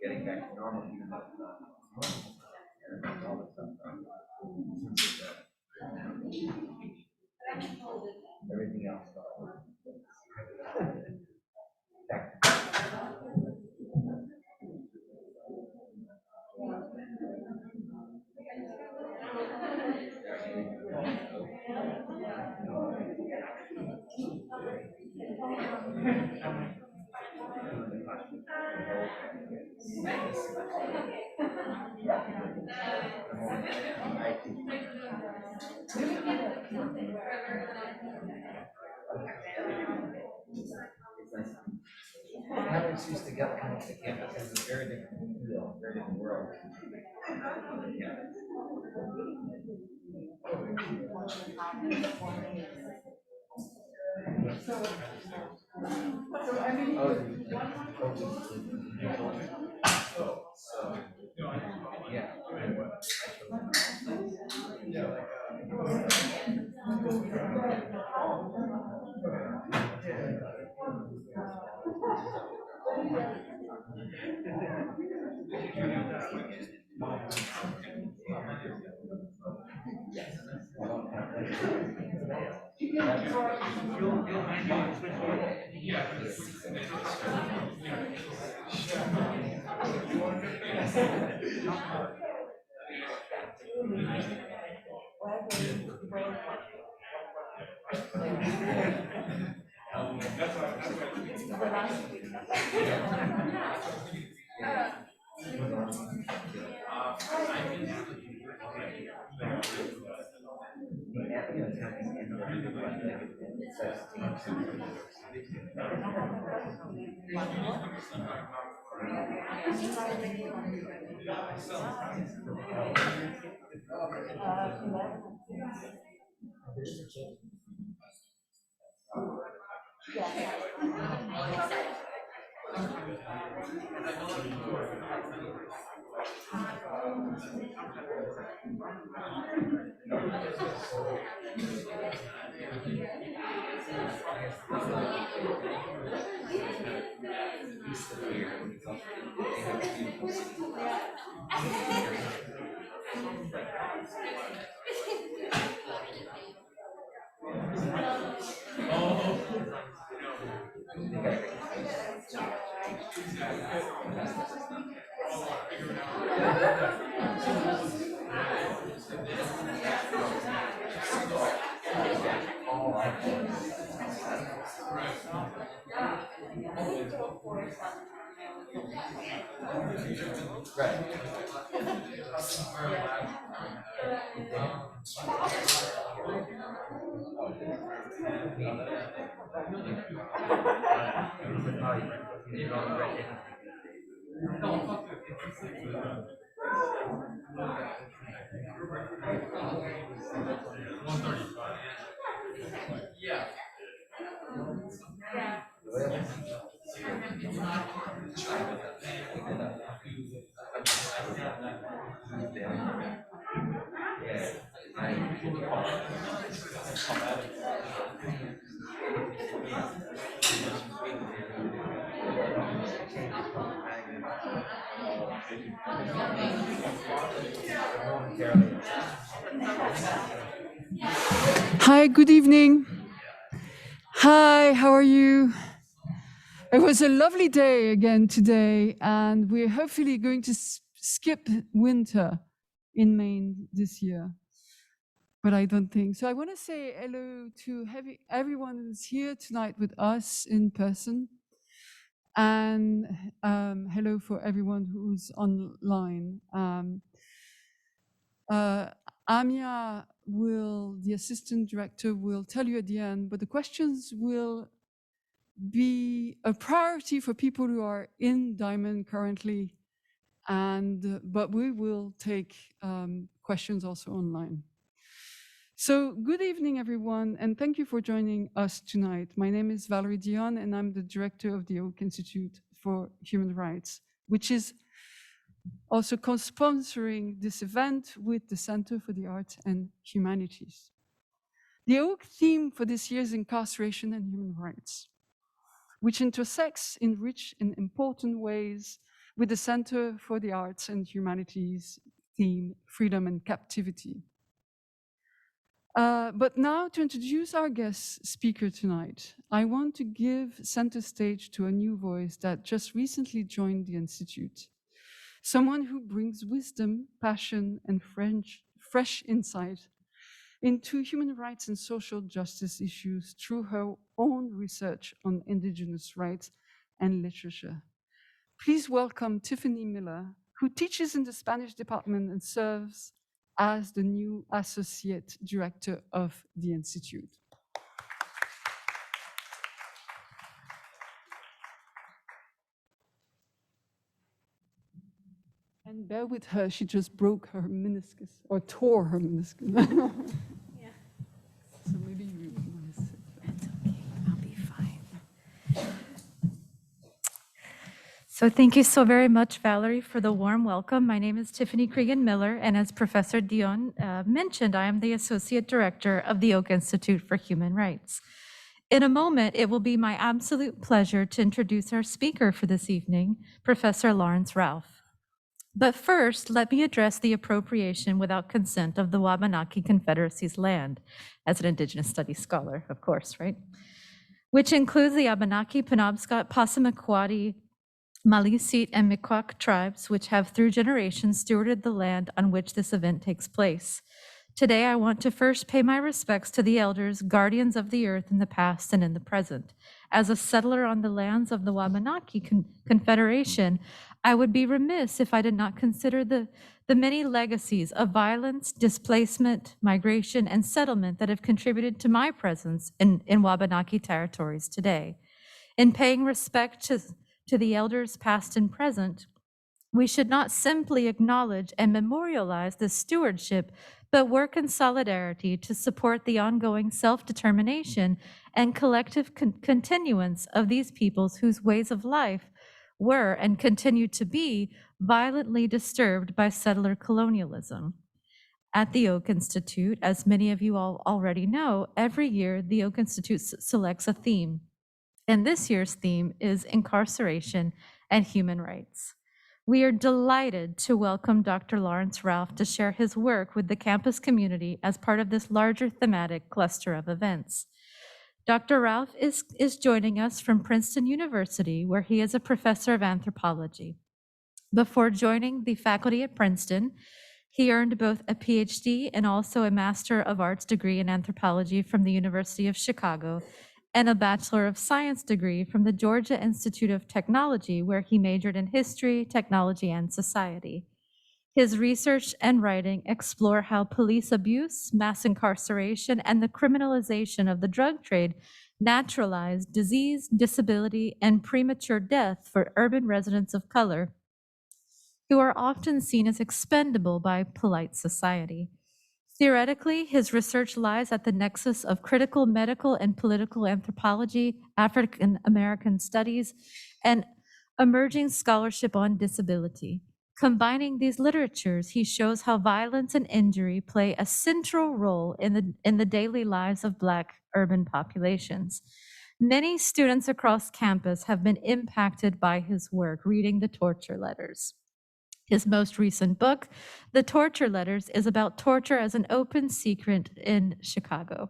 Getting back to normal, even though it's not normal. All this stuff. Everything else. Parents used to get come up to campus as a very different feel, very different world. Yeah. Hi, good evening. Hi, how are you? It was a lovely day again today, and we're hopefully going to skip winter in Maine this year, but I don't think so. I want to say hello to everyone who's here tonight with us in person, and hello for everyone who's online. Amia the assistant director, will tell you at the end, but the questions will be a priority for people who are in Diamond currently, and but we will take questions also online. So good evening, everyone, and thank you for joining us tonight. My name is Valerie Dion, and I'm the director of the Oak Institute for Human Rights, which is also co-sponsoring this event with the Center for the Arts and Humanities. The Oak theme for this year is incarceration and human rights, which intersects in rich and important ways with the Center for the Arts and Humanities theme, freedom and captivity. But now to introduce our guest speaker tonight, I want to give center stage to a new voice that just recently joined the Institute. Someone who brings wisdom, passion, and fresh insight into human rights and social justice issues through her own research on Indigenous rights and literature. Please welcome Tiffany Miller, who teaches in the Spanish department and serves as the new Associate Director of the Institute. And bear with her, she just broke her meniscus, or tore her meniscus. Yeah. So maybe you want to sit. It's okay, I'll be fine. So thank you so very much, Valerie, for the warm welcome. My name is Tiffany Cregan Miller, and as Professor Dion mentioned, I am the Associate Director of the Oak Institute for Human Rights. In a moment, it will be my absolute pleasure to introduce our speaker for this evening, Professor Laurence Ralph. But first, let me address the appropriation without consent of the Wabanaki Confederacy's land, as an Indigenous Studies scholar, of course, right? Which includes the Abenaki, Penobscot, Passamaquoddy, Maliseet, and Mikwak tribes, which have through generations stewarded the land on which this event takes place. Today, I want to first pay my respects to the elders, guardians of the earth in the past and in the present. As a settler on the lands of the Wabanaki Confederation, I would be remiss if I did not consider the many legacies of violence, displacement, migration, and settlement that have contributed to my presence in Wabanaki territories today. In paying respect to the elders past and present, we should not simply acknowledge and memorialize this stewardship, but work in solidarity to support the ongoing self-determination and collective continuance of these peoples whose ways of life were and continue to be violently disturbed by settler colonialism. At the Oak Institute, as many of you all already know, every year the Oak Institute selects a theme. And this year's theme is incarceration and human rights. We are delighted to welcome Dr. Laurence Ralph to share his work with the campus community as part of this larger thematic cluster of events. Dr. Ralph is joining us from Princeton University, where he is a professor of anthropology. Before joining the faculty at Princeton, he earned both a PhD and also a Master of Arts degree in anthropology from the University of Chicago, and a Bachelor of Science degree from the Georgia Institute of Technology, where he majored in history, technology, and society. His research and writing explore how police abuse, mass incarceration, and the criminalization of the drug trade naturalize disease, disability, and premature death for urban residents of color who are often seen as expendable by polite society. Theoretically, his research lies at the nexus of critical medical and political anthropology, African American studies, and emerging scholarship on disability. Combining these literatures, he shows how violence and injury play a central role in the daily lives of Black urban populations. Many students across campus have been impacted by his work, reading the torture letters. His most recent book, The Torture Letters, is about torture as an open secret in Chicago.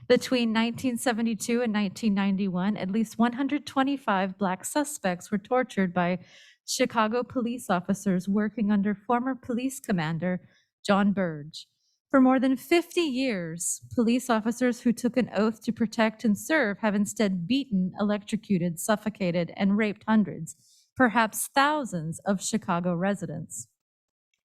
Between 1972 and 1991, at least 125 Black suspects were tortured by Chicago police officers working under former Police Commander John Burge. For more than 50 years, police officers who took an oath to protect and serve have instead beaten, electrocuted, suffocated, and raped hundreds, perhaps thousands of Chicago residents.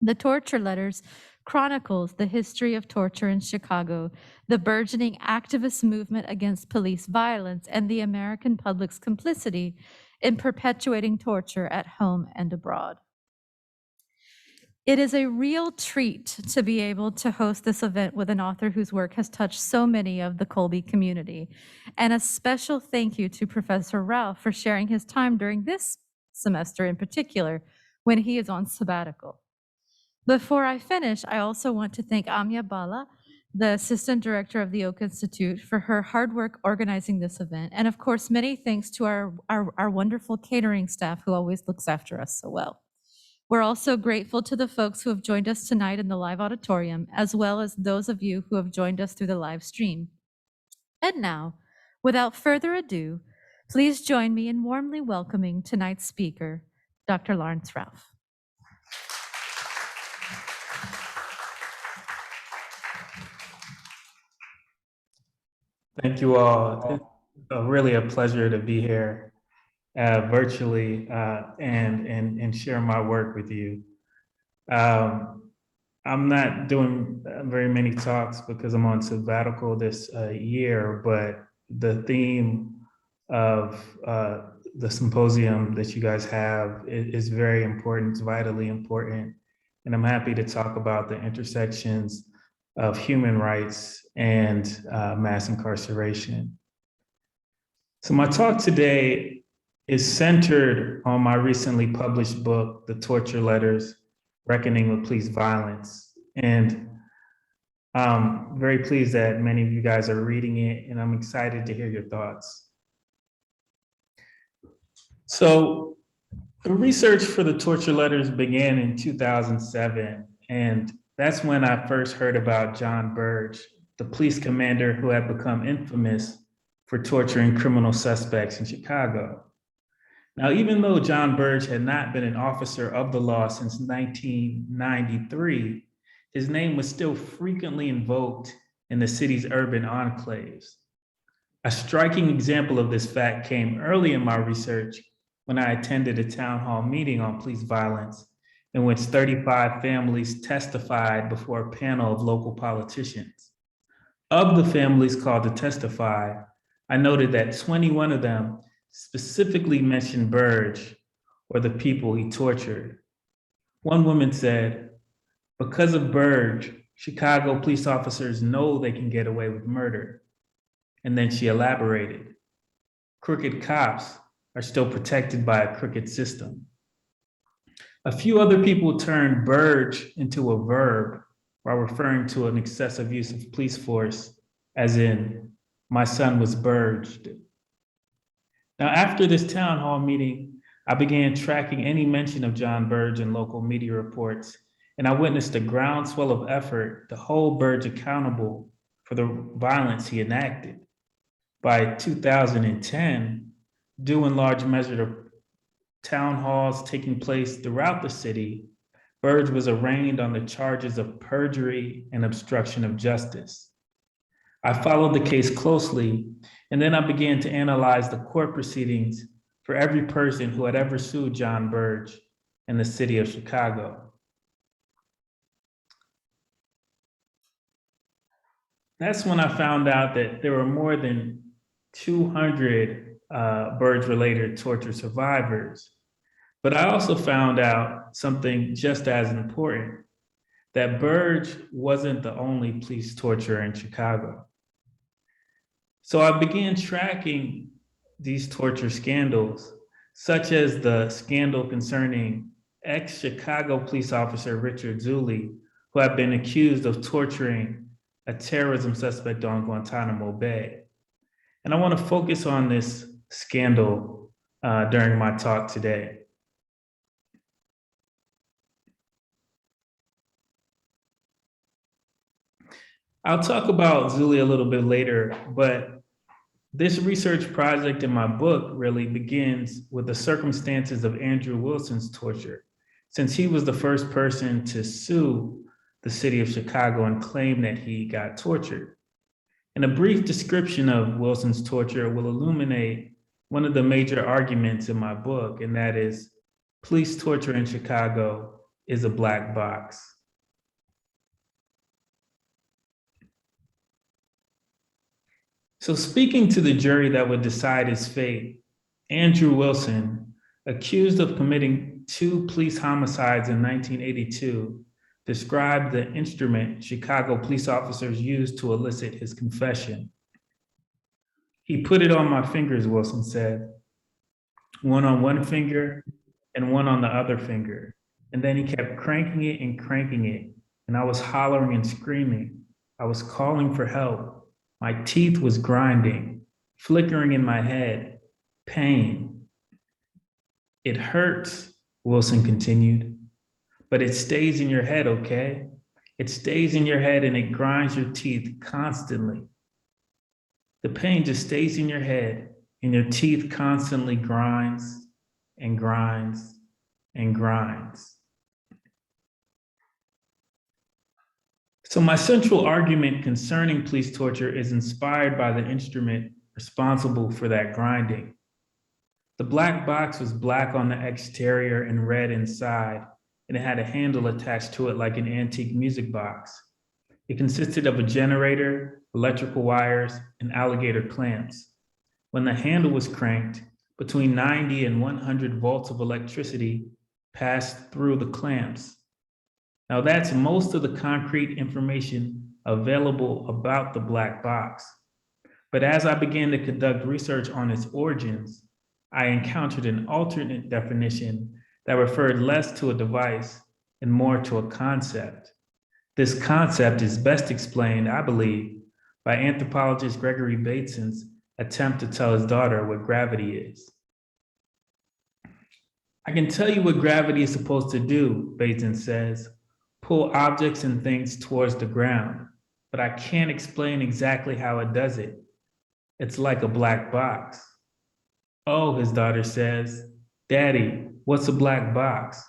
The Torture Letters chronicles the history of torture in Chicago, the burgeoning activist movement against police violence, and the American public's complicity in perpetuating torture at home and abroad. It is a real treat to be able to host this event with an author whose work has touched so many of the Colby community. And a special thank you to Professor Ralph for sharing his time during this semester in particular, when he is on sabbatical. Before I finish, I also want to thank Amya Bala, the Assistant Director of the Oak Institute, for her hard work organizing this event. And of course, many thanks to our wonderful catering staff who always looks after us so well. We're also grateful to the folks who have joined us tonight in the live auditorium, as well as those of you who have joined us through the live stream. And now, without further ado, please join me in warmly welcoming tonight's speaker, Dr. Laurence Ralph. Thank you all. It's really a pleasure to be here virtually and share my work with you. I'm not doing very many talks because I'm on sabbatical this year, but the theme of the symposium that you guys have is very important, it's vitally important. And I'm happy to talk about the intersections of human rights and mass incarceration. So my talk today is centered on my recently published book, The Torture Letters, Reckoning with Police Violence. And I'm very pleased that many of you guys are reading it, and I'm excited to hear your thoughts. So the research for the Torture Letters began in 2007, and that's when I first heard about John Burge, the police commander who had become infamous for torturing criminal suspects in Chicago. Now, even though John Burge had not been an officer of the law since 1993, his name was still frequently invoked in the city's urban enclaves. A striking example of this fact came early in my research when I attended a town hall meeting on police violence in which 35 families testified before a panel of local politicians. Of the families called to testify, I noted that 21 of them specifically mentioned Burge or the people he tortured. One woman said, "Because of Burge, Chicago police officers know they can get away with murder." And then she elaborated, "Crooked cops are still protected by a crooked system." A few other people turned Burge into a verb while referring to an excessive use of police force, as in, "My son was burged." Now, after this town hall meeting, I began tracking any mention of John Burge in local media reports, and I witnessed a groundswell of effort to hold Burge accountable for the violence he enacted. By 2010, due in large measure to town halls taking place throughout the city, Burge was arraigned on the charges of perjury and obstruction of justice. I followed the case closely, and then I began to analyze the court proceedings for every person who had ever sued John Burge in the city of Chicago. That's when I found out that there were more than 200 Burge-related torture survivors. But I also found out something just as important, that Burge wasn't the only police torturer in Chicago. So I began tracking these torture scandals, such as the scandal concerning ex-Chicago police officer Richard Zuley, who had been accused of torturing a terrorism suspect on Guantanamo Bay. And I want to focus on this scandal during my talk today. I'll talk about Zuli a little bit later, but this research project in my book really begins with the circumstances of Andrew Wilson's torture, since he was the first person to sue the city of Chicago and claim that he got tortured. And a brief description of Wilson's torture will illuminate one of the major arguments in my book, and that is police torture in Chicago is a black box. So speaking to the jury that would decide his fate, Andrew Wilson, accused of committing 2 police homicides in 1982, described the instrument Chicago police officers used to elicit his confession. "He put it on my fingers," Wilson said, "one on one finger and one on the other finger. And then he kept cranking it, and I was hollering and screaming. I was calling for help. My teeth was grinding, flickering in my head, pain. It hurts," Wilson continued, "but it stays in your head, okay? It stays in your head and it grinds your teeth constantly. The pain just stays in your head and your teeth constantly grinds and grinds and grinds." So my central argument concerning police torture is inspired by the instrument responsible for that grinding. The black box was black on the exterior and red inside, and it had a handle attached to it like an antique music box. It consisted of a generator, electrical wires, and alligator clamps. When the handle was cranked, between 90 and 100 volts of electricity passed through the clamps. Now that's most of the concrete information available about the black box. But as I began to conduct research on its origins, I encountered an alternate definition that referred less to a device and more to a concept. This concept is best explained, I believe, by anthropologist Gregory Bateson's attempt to tell his daughter what gravity is. "I can tell you what gravity is supposed to do," Bateson says, "pull objects and things towards the ground, but I can't explain exactly how it does it. It's like a black box." "Oh," his daughter says, "Daddy, what's a black box?"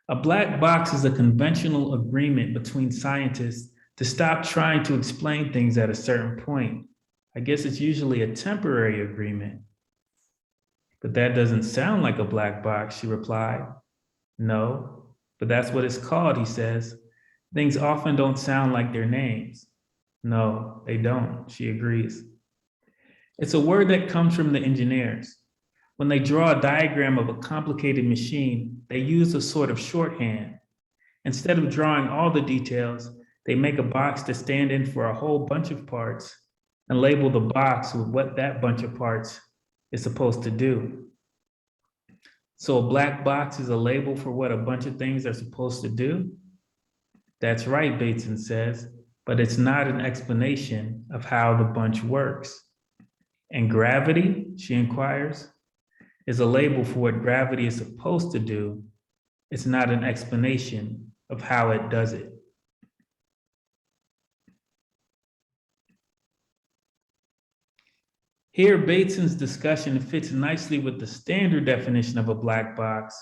A black box is a conventional agreement between scientists to stop trying to explain things at a certain point. I guess it's usually a temporary agreement. "But that doesn't sound like a black box," she replied. "No, but that's what it's called," he says. "Things often don't sound like their names." "No, they don't," she agrees. It's a word that comes from the engineers. When they draw a diagram of a complicated machine, they use a sort of shorthand. Instead of drawing all the details, they make a box to stand in for a whole bunch of parts and label the box with what that bunch of parts is supposed to do. So a black box is a label for what a bunch of things are supposed to do? That's right, Bateson says, but it's not an explanation of how the bunch works. And gravity, she inquires, is a label for what gravity is supposed to do. It's not an explanation of how it does it. Here, Bateson's discussion fits nicely with the standard definition of a black box,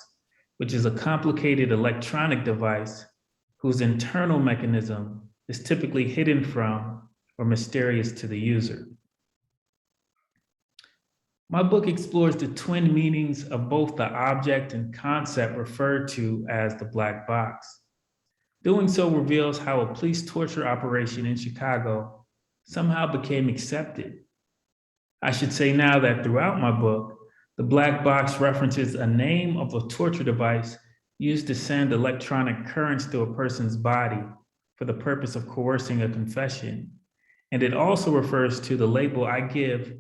which is a complicated electronic device whose internal mechanism is typically hidden from or mysterious to the user. My book explores the twin meanings of both the object and concept referred to as the black box. Doing so reveals how a police torture operation in Chicago somehow became accepted. I should say now that throughout my book, the black box references a name of a torture device used to send electronic currents through a person's body for the purpose of coercing a confession. And it also refers to the label I give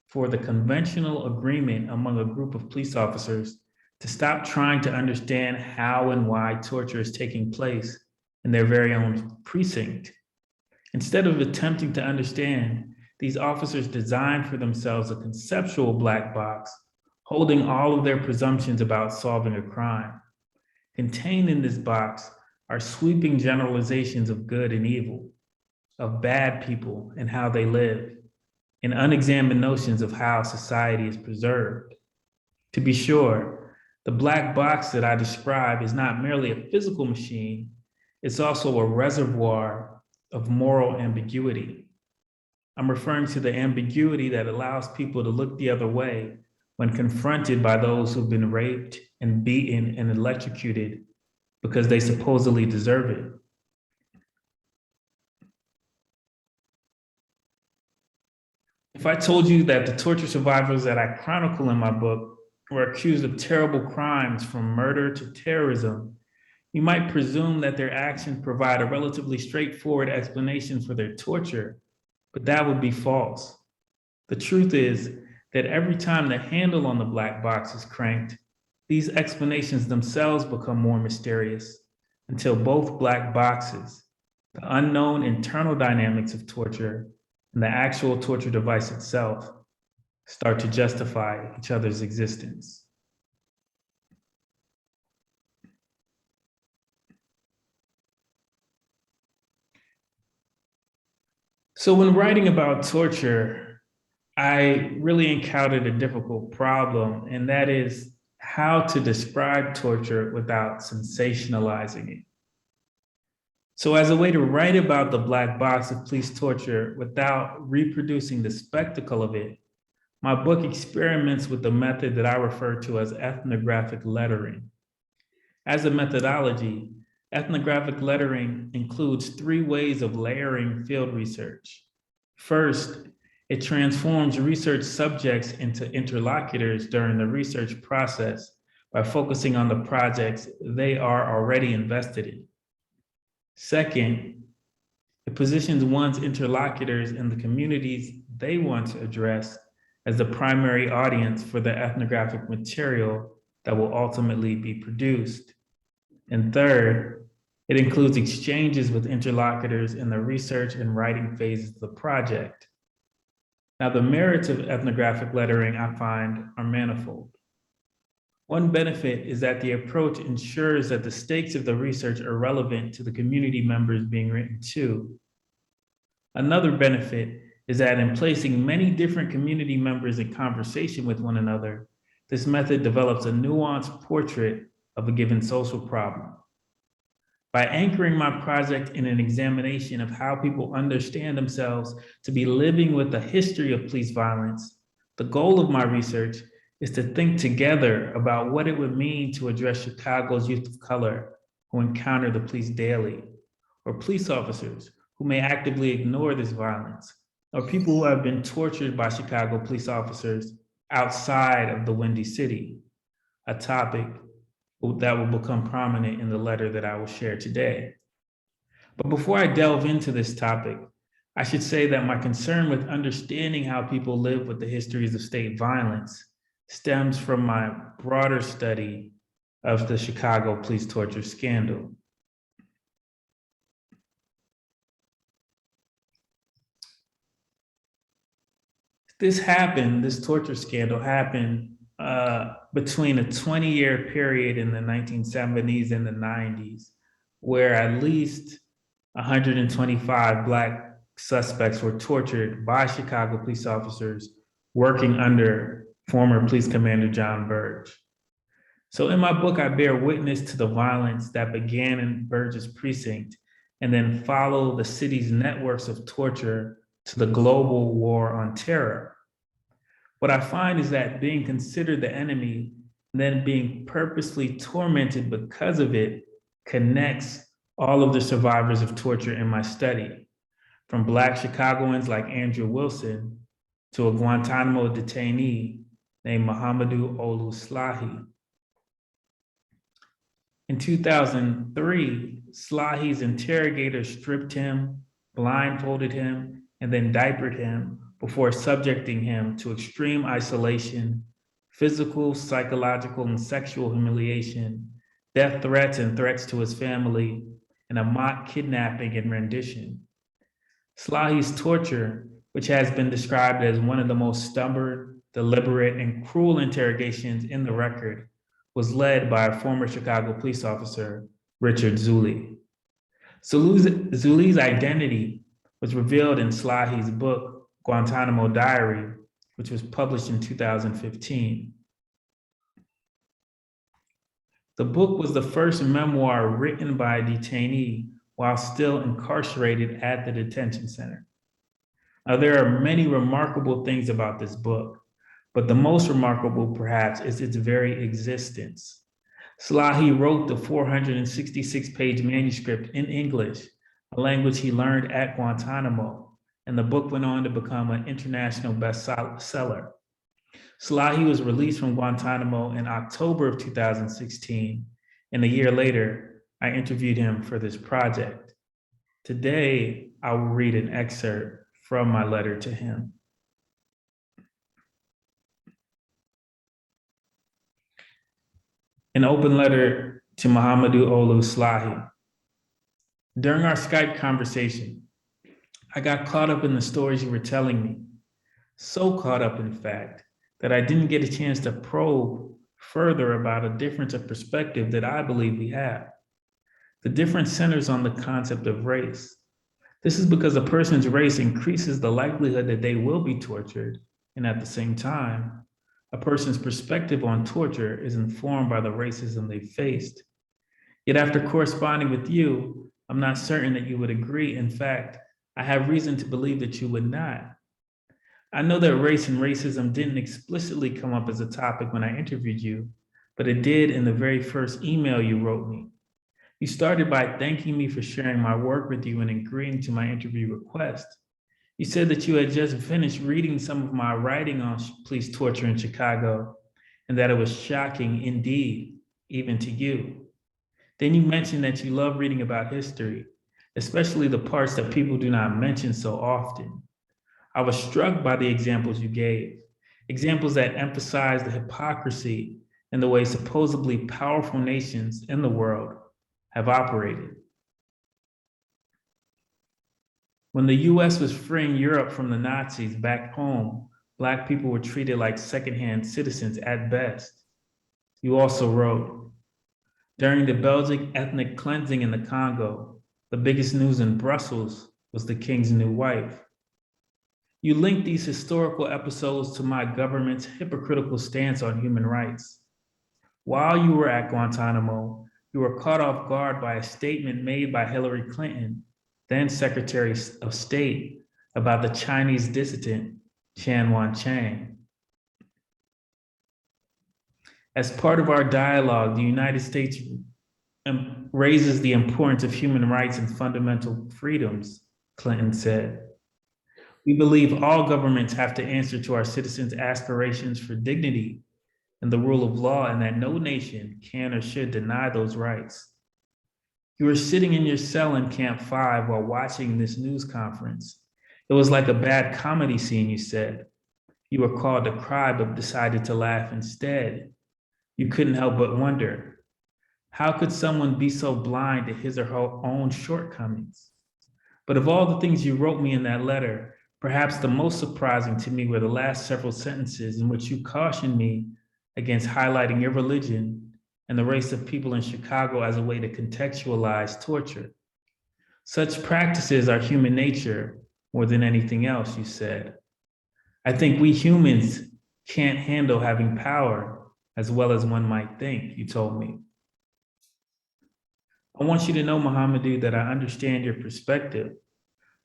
for the conventional agreement among a group of police officers to stop trying to understand how and why torture is taking place in their very own precinct. Instead of attempting to understand, these officers designed for themselves a conceptual black box, holding all of their presumptions about solving a crime. Contained in this box are sweeping generalizations of good and evil. of bad people and how they live, and unexamined notions of how society is preserved. To be sure, the black box that I describe is not merely a physical machine, it's also a reservoir of moral ambiguity. I'm referring to the ambiguity that allows people to look the other way when confronted by those who've been raped and beaten and electrocuted because they supposedly deserve it. If I told you that the torture survivors that I chronicle in my book were accused of terrible crimes from murder to terrorism, you might presume that their actions provide a relatively straightforward explanation for their torture, but that would be false. The truth is that every time the handle on the black box is cranked, these explanations themselves become more mysterious until both black boxes, the unknown internal dynamics of torture and the actual torture device itself, start to justify each other's existence. So when writing about torture, I really encountered a difficult problem, and that is how to describe torture without sensationalizing it. So as a way to write about the black box of police torture without reproducing the spectacle of it, my book experiments with the method that I refer to as ethnographic lettering. As a methodology, ethnographic lettering includes 3 ways of layering field research. First, it transforms research subjects into interlocutors during the research process by focusing on the projects they are already invested in. Second, it positions one's interlocutors in the communities they want to address as the primary audience for the ethnographic material that will ultimately be produced. And third, it includes exchanges with interlocutors in the research and writing phases of the project. Now, the merits of ethnographic lettering, I find, are manifold. One benefit is that the approach ensures that the stakes of the research are relevant to the community members being written to. Another benefit is that in placing many different community members in conversation with one another, this method develops a nuanced portrait of a given social problem. By anchoring my project in an examination of how people understand themselves to be living with the history of police violence, the goal of my research is to think together about what it would mean to address Chicago's youth of color who encounter the police daily, or police officers who may actively ignore this violence, or people who have been tortured by Chicago police officers outside of the Windy City, a topic that will become prominent in the letter that I will share today. But before I delve into this topic, I should say that my concern with understanding how people live with the histories of state violence stems from my broader study of the Chicago police torture scandal. This torture scandal happened between a 20-year period in the 1970s and the 90s, where at least 125 Black suspects were tortured by Chicago police officers working under former Police Commander John Burge. So in my book, I bear witness to the violence that began in Burge's precinct and then follow the city's networks of torture to the global war on terror. What I find is that being considered the enemy and then being purposely tormented because of it connects all of the survivors of torture in my study, from Black Chicagoans like Andrew Wilson to a Guantanamo detainee named Muhammadu Olu Slahi. In 2003, Slahi's interrogators stripped him, blindfolded him, and then diapered him before subjecting him to extreme isolation, physical, psychological, and sexual humiliation, death threats and threats to his family, and a mock kidnapping and rendition. Slahi's torture, which has been described as one of the most stubborn, deliberate, and cruel interrogations in the record, was led by a former Chicago police officer, Richard Zuley. Zuley's identity was revealed in Slahi's book, Guantanamo Diary, which was published in 2015. The book was the first memoir written by a detainee while still incarcerated at the detention center. Now, there are many remarkable things about this book, but the most remarkable, perhaps, is its very existence. Slahi wrote the 466-page manuscript in English, a language he learned at Guantanamo, and the book went on to become an international bestseller. Slahi was released from Guantanamo in October of 2016, and a year later, I interviewed him for this project. Today, I will read an excerpt from my letter to him. An open letter to Muhammadu Olu Slahi. During our Skype conversation, I got caught up in the stories you were telling me. So caught up, in fact, that I didn't get a chance to probe further about a difference of perspective that I believe we have. The difference centers on the concept of race. This is because a person's race increases the likelihood that they will be tortured, and at the same time, a person's perspective on torture is informed by the racism they faced. Yet after corresponding with you, I'm not certain that you would agree. In fact, I have reason to believe that you would not. I know that race and racism didn't explicitly come up as a topic when I interviewed you, but it did in the very first email you wrote me. You started by thanking me for sharing my work with you and agreeing to my interview request. You said that you had just finished reading some of my writing on police torture in Chicago, and that it was shocking indeed, even to you. Then you mentioned that you love reading about history, especially the parts that people do not mention so often. I was struck by the examples you gave, examples that emphasize the hypocrisy and the way supposedly powerful nations in the world have operated. When the US was freeing Europe from the Nazis back home, Black people were treated like secondhand citizens at best. You also wrote, during the Belgic ethnic cleansing in the Congo, the biggest news in Brussels was the king's new wife. You linked these historical episodes to my government's hypocritical stance on human rights. While you were at Guantanamo, you were caught off guard by a statement made by Hillary Clinton, then Secretary of State, about the Chinese dissident, Chan Wan-chang. As part of our dialogue, the United States raises the importance of human rights and fundamental freedoms, Clinton said. We believe all governments have to answer to our citizens' aspirations for dignity and the rule of law, and that no nation can or should deny those rights. You were sitting in your cell in Camp 5 while watching this news conference. It was like a bad comedy scene, you said. You were called to cry, but decided to laugh instead. You couldn't help but wonder, how could someone be so blind to his or her own shortcomings? But of all the things you wrote me in that letter, perhaps the most surprising to me were the last several sentences in which you cautioned me against highlighting your religion and the race of people in Chicago as a way to contextualize torture. Such practices are human nature more than anything else, you said. I think we humans can't handle having power as well as one might think, you told me. I want you to know, Muhammadu, that I understand your perspective.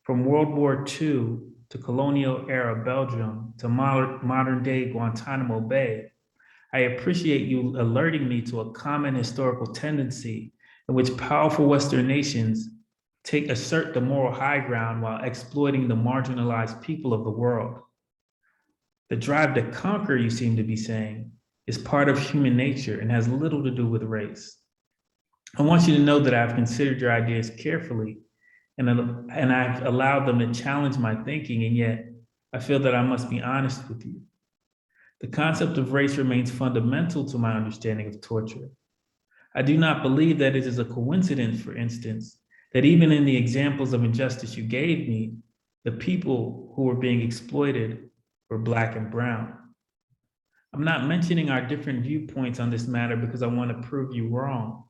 From World War II to colonial era Belgium to modern day Guantanamo Bay, I appreciate you alerting me to a common historical tendency in which powerful Western nations assert the moral high ground while exploiting the marginalized people of the world. The drive to conquer, you seem to be saying, is part of human nature and has little to do with race. I want you to know that I've considered your ideas carefully and I've allowed them to challenge my thinking, and yet I feel that I must be honest with you. The concept of race remains fundamental to my understanding of torture. I do not believe that it is a coincidence, for instance, that even in the examples of injustice you gave me, the people who were being exploited were Black and brown. I'm not mentioning our different viewpoints on this matter because I want to prove you wrong.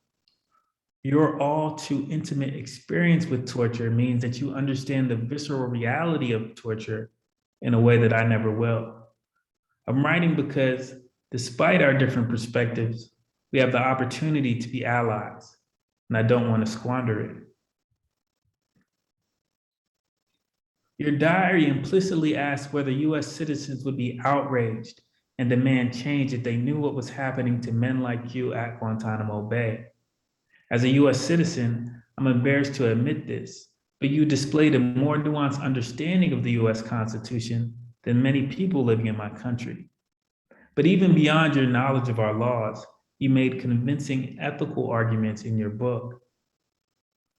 Your all too intimate experience with torture means that you understand the visceral reality of torture in a way that I never will. I'm writing because despite our different perspectives, we have the opportunity to be allies, and I don't want to squander it. Your diary implicitly asks whether US citizens would be outraged and demand change if they knew what was happening to men like you at Guantanamo Bay. As a US citizen, I'm embarrassed to admit this, but you displayed a more nuanced understanding of the US Constitution than many people living in my country. But even beyond your knowledge of our laws, you made convincing ethical arguments in your book.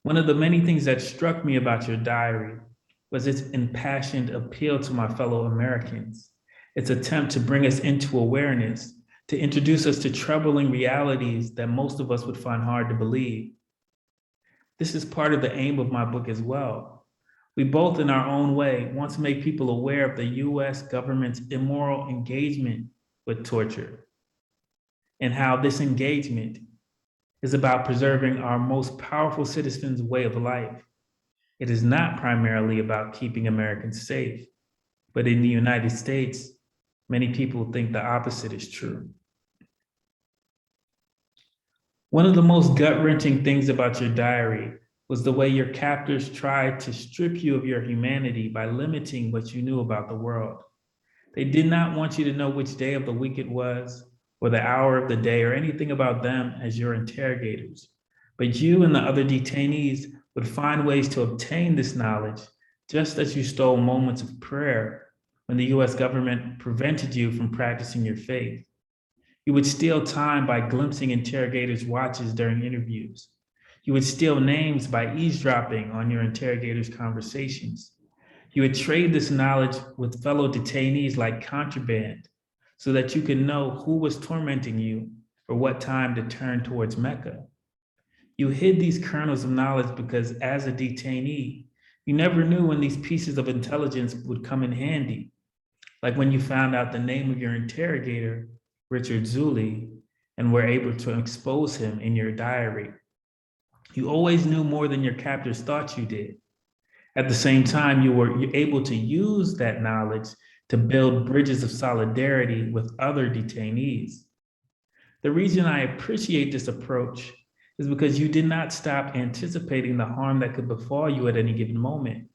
One of the many things that struck me about your diary was its impassioned appeal to my fellow Americans, its attempt to bring us into awareness, to introduce us to troubling realities that most of us would find hard to believe. This is part of the aim of my book as well. We both, in our own way, want to make people aware of the US government's immoral engagement with torture and how this engagement is about preserving our most powerful citizens' way of life. It is not primarily about keeping Americans safe, but in the United States, many people think the opposite is true. One of the most gut-wrenching things about your diary was the way your captors tried to strip you of your humanity by limiting what you knew about the world. They did not want you to know which day of the week it was, or the hour of the day, or anything about them as your interrogators. But you and the other detainees would find ways to obtain this knowledge, just as you stole moments of prayer when the US government prevented you from practicing your faith. You would steal time by glimpsing interrogators' watches during interviews. You would steal names by eavesdropping on your interrogators' conversations. You would trade this knowledge with fellow detainees like contraband so that you could know who was tormenting you or what time to turn towards Mecca. You hid these kernels of knowledge because as a detainee, you never knew when these pieces of intelligence would come in handy. Like when you found out the name of your interrogator, Richard Zuley, and were able to expose him in your diary. You always knew more than your captors thought you did. At the same time, you were able to use that knowledge to build bridges of solidarity with other detainees. The reason I appreciate this approach is because you did not stop anticipating the harm that could befall you at any given moment.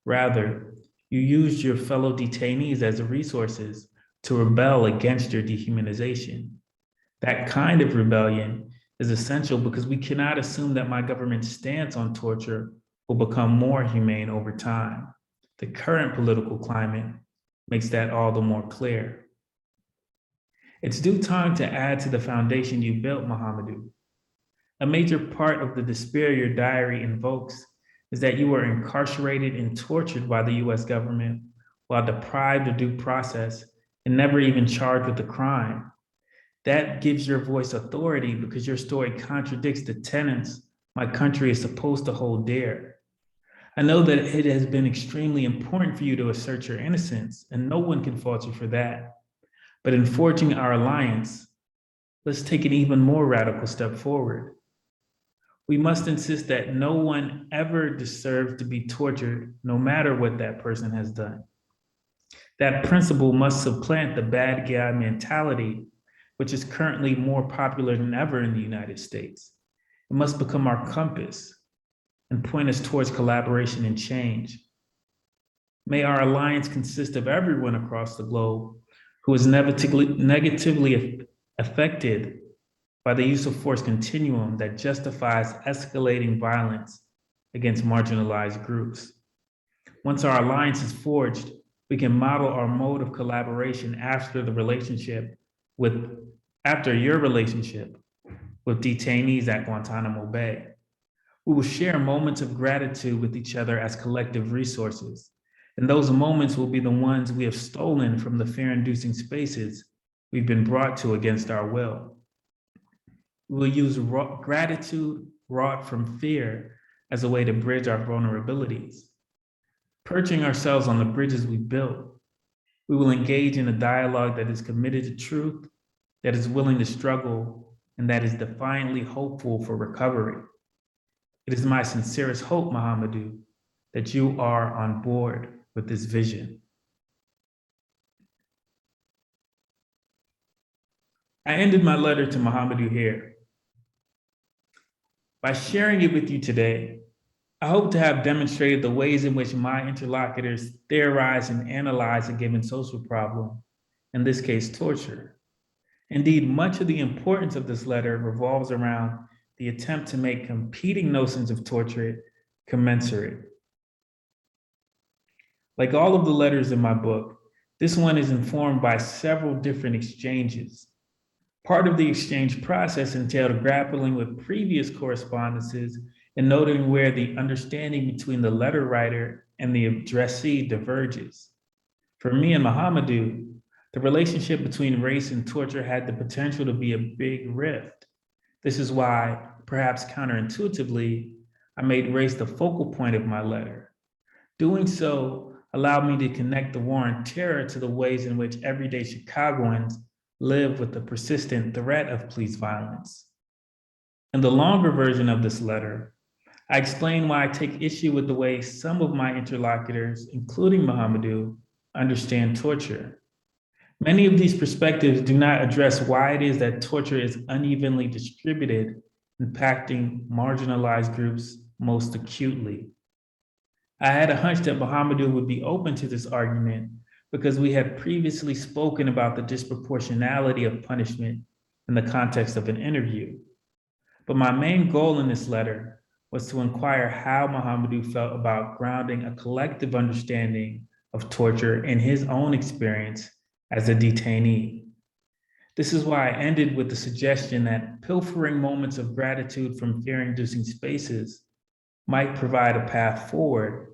Rather, you used your fellow detainees as resources to rebel against your dehumanization. That kind of rebellion is essential because we cannot assume that my government's stance on torture will become more humane over time. The current political climate makes that all the more clear. It's due time to add to the foundation you built, Mohamedou. A major part of the despair your diary invokes is that you were incarcerated and tortured by the US government while deprived of due process and never even charged with a crime. That gives your voice authority because your story contradicts the tenets my country is supposed to hold dear. I know that it has been extremely important for you to assert your innocence, and no one can fault you for that. But in forging our alliance, let's take an even more radical step forward. We must insist that no one ever deserves to be tortured, no matter what that person has done. That principle must supplant the bad guy mentality, which is currently more popular than ever in the United States. It must become our compass and point us towards collaboration and change. May our alliance consist of everyone across the globe who is negatively affected by the use of force continuum that justifies escalating violence against marginalized groups. Once our alliance is forged, we can model our mode of collaboration after your relationship with detainees at Guantanamo Bay. We will share moments of gratitude with each other as collective resources. And those moments will be the ones we have stolen from the fear-inducing spaces we've been brought to against our will. We will use gratitude wrought from fear as a way to bridge our vulnerabilities. Perching ourselves on the bridges we built, we will engage in a dialogue that is committed to truth, that is willing to struggle, and that is defiantly hopeful for recovery. It is my sincerest hope, Muhammadu, that you are on board with this vision. I ended my letter to Muhammadu here. By sharing it with you today, I hope to have demonstrated the ways in which my interlocutors theorize and analyze a given social problem, in this case, torture. Indeed, much of the importance of this letter revolves around the attempt to make competing notions of torture commensurate. Like all of the letters in my book, this one is informed by several different exchanges. Part of the exchange process entailed grappling with previous correspondences and noting where the understanding between the letter writer and the addressee diverges. For me and Muhammadu, the relationship between race and torture had the potential to be a big rift. This is why, perhaps counterintuitively, I made race the focal point of my letter. Doing so allowed me to connect the war on terror to the ways in which everyday Chicagoans live with the persistent threat of police violence. In the longer version of this letter, I explain why I take issue with the way some of my interlocutors, including Muhammadu, understand torture. Many of these perspectives do not address why it is that torture is unevenly distributed, impacting marginalized groups most acutely. I had a hunch that Muhammadu would be open to this argument because we had previously spoken about the disproportionality of punishment in the context of an interview. But my main goal in this letter was to inquire how Muhammadu felt about grounding a collective understanding of torture in his own experience as a detainee. This is why I ended with the suggestion that pilfering moments of gratitude from fear-inducing spaces might provide a path forward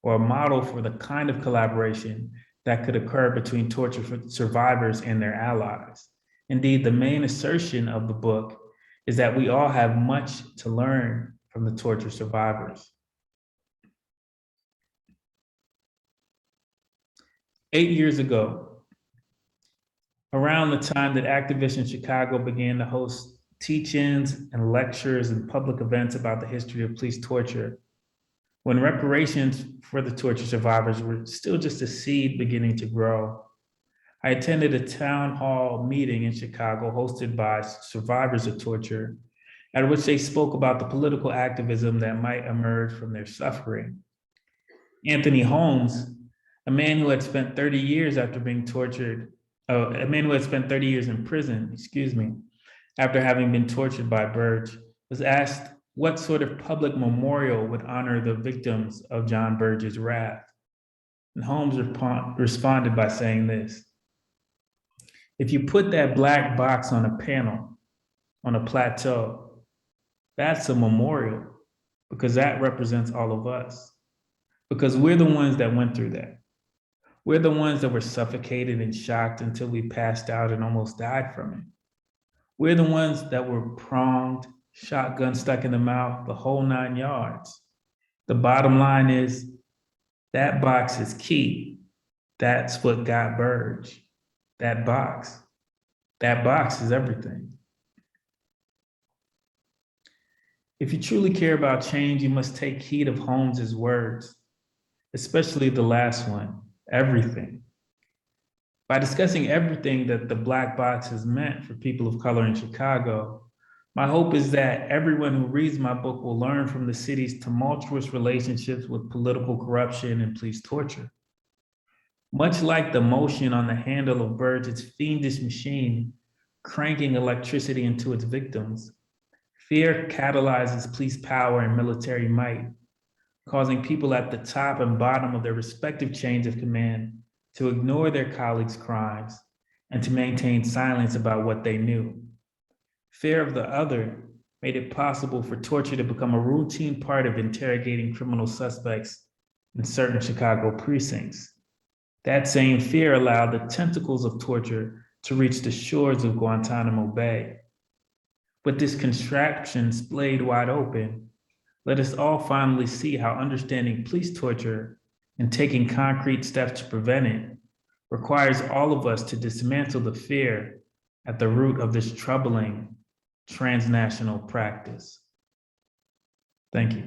or a model for the kind of collaboration that could occur between torture survivors and their allies. Indeed, the main assertion of the book is that we all have much to learn from the torture survivors. 8 years ago, around the time that activists in Chicago began to host teach-ins and lectures and public events about the history of police torture, when reparations for the torture survivors were still just a seed beginning to grow, I attended a town hall meeting in Chicago hosted by survivors of torture, at which they spoke about the political activism that might emerge from their suffering. Anthony Holmes, a man who had spent 30 years after being tortured, a man who had spent 30 years in prison, after having been tortured by Burge, was asked what sort of public memorial would honor the victims of John Burge's wrath. And Holmes responded by saying this: if you put that black box on a panel, on a plateau, that's a memorial, because that represents all of us. Because we're the ones that went through that. We're the ones that were suffocated and shocked until we passed out and almost died from it. We're the ones that were pronged, shotgun stuck in the mouth, the whole 9 yards. The bottom line is that box is key. That's what got Burge. That box is everything. If you truly care about change, you must take heed of Holmes's words, especially the last one, everything. By discussing everything that the black box has meant for people of color in Chicago, my hope is that everyone who reads my book will learn from the city's tumultuous relationships with political corruption and police torture. Much like the motion on the handle of Burge's fiendish machine, cranking electricity into its victims, fear catalyzes police power and military might, causing people at the top and bottom of their respective chains of command to ignore their colleagues' crimes and to maintain silence about what they knew. Fear of the other made it possible for torture to become a routine part of interrogating criminal suspects in certain Chicago precincts. That same fear allowed the tentacles of torture to reach the shores of Guantanamo Bay. With this contraption splayed wide open, let us all finally see how understanding police torture and taking concrete steps to prevent it requires all of us to dismantle the fear at the root of this troubling transnational practice. Thank you.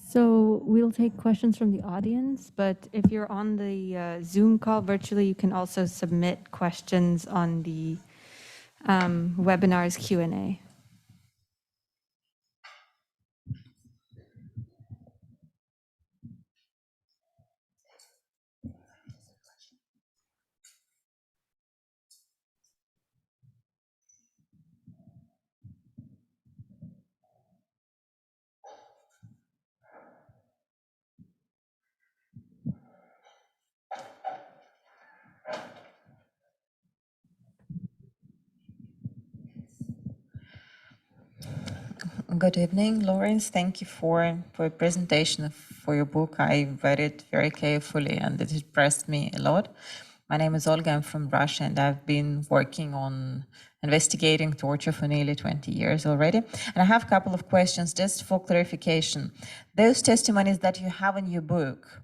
So we'll take questions from the audience, but if you're on the Zoom call virtually, you can also submit questions on the webinar's Q&A. Good evening, Laurence. Thank you for your presentation for your book. I read it very carefully and it impressed me a lot. My name is Olga. I'm from Russia and I've been working on investigating torture for nearly 20 years already. And I have a couple of questions just for clarification. Those testimonies that you have in your book,